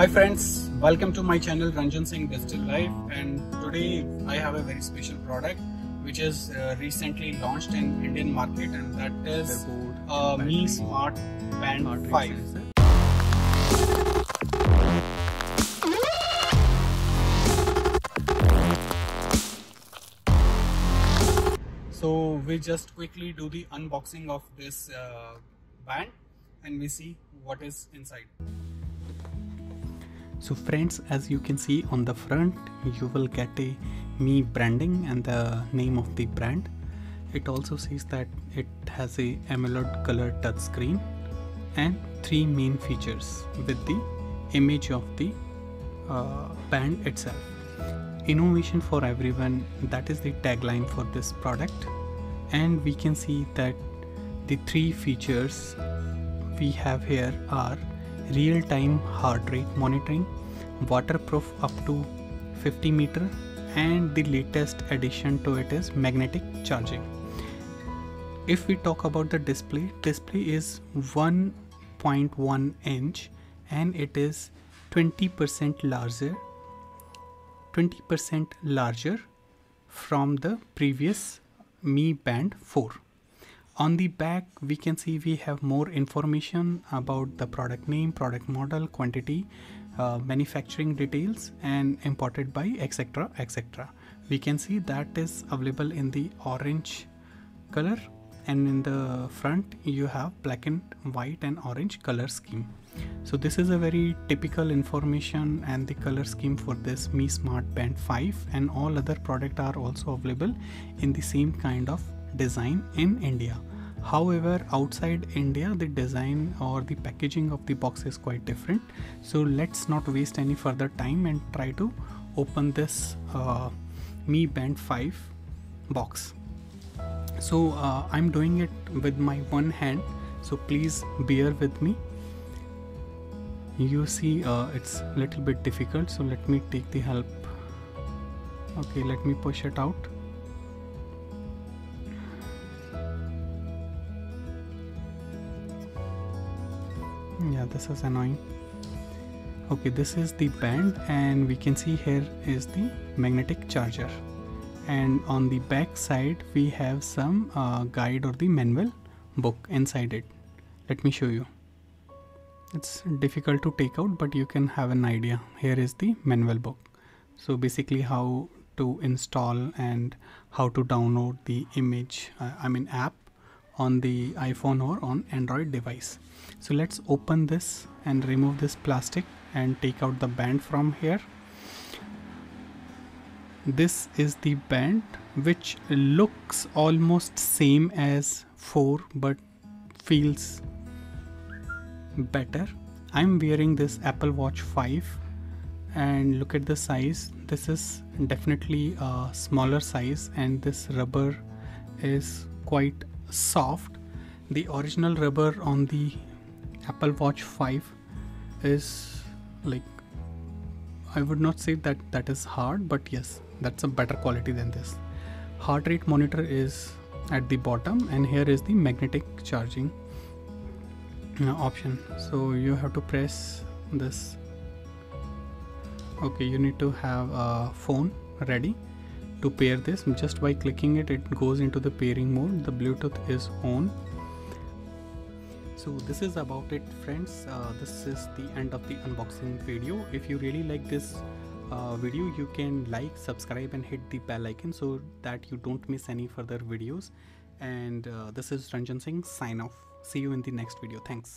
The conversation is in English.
Hi friends, welcome to my channel Ranjan Singh Digital Life, and today I have a very special product which is recently launched in Indian market, and that is Mi Smart Band 5. So we just quickly do the unboxing of this band and we see what is inside. So friends, as you can see on the front, you will get a Mi branding and the name of the brand. It also says that it has a AMOLED color touchscreen and three main features with the image of the band itself. Innovation for everyone, that is the tagline for this product, and we can see that the three features we have here are real-time heart rate monitoring, waterproof up to 50 meter, and the latest addition to it is magnetic charging. If we talk about the display is 1.1 inch and it is 20% larger from the previous Mi Band 4. On the back we can see we have more information about the product name, product model, quantity, manufacturing details, and imported by etc. We can see that is available in the orange color, and in the front you have black and white and orange color scheme. So this is a very typical information and the color scheme for this Mi Smart Band 5, and all other products are also available in the same kind of design in India. However, outside India the design or the packaging of the box is quite different. So let's not waste any further time and try to open this Mi Band 5 box. So I'm doing it with my one hand, so please bear with me. You see it's a little bit difficult, so let me take the help. Okay, let me push it out. Yeah, this is annoying. Okay, this is the band, and we can see here is the magnetic charger, and on the back side we have some guide or the manual book inside it. Let me show you. It's difficult to take out, but you can have an idea. Here is the manual book. So basically how to install and how to download the image, app on the iPhone or on Android device. So let's open this and remove this plastic and take out the band from here. This is the band, which looks almost same as 4 but feels better. I'm wearing this Apple Watch 5 and look at the size. This is definitely a smaller size, and this rubber is quite soft. The original rubber on the Apple Watch 5 is like, I would not say that is hard, but yes, that's a better quality than this. Heart rate monitor is at the bottom, and here is the magnetic charging option. So you have to press this. Okay, you need to have a phone ready to pair this. Just by clicking it, it goes into the pairing mode. The Bluetooth is on. So this is about it, friends. This is the end of the unboxing video. If you really like this video, you can like, subscribe and hit the bell icon so that you don't miss any further videos. And this is Ranjan Singh, sign off. See you in the next video. Thanks.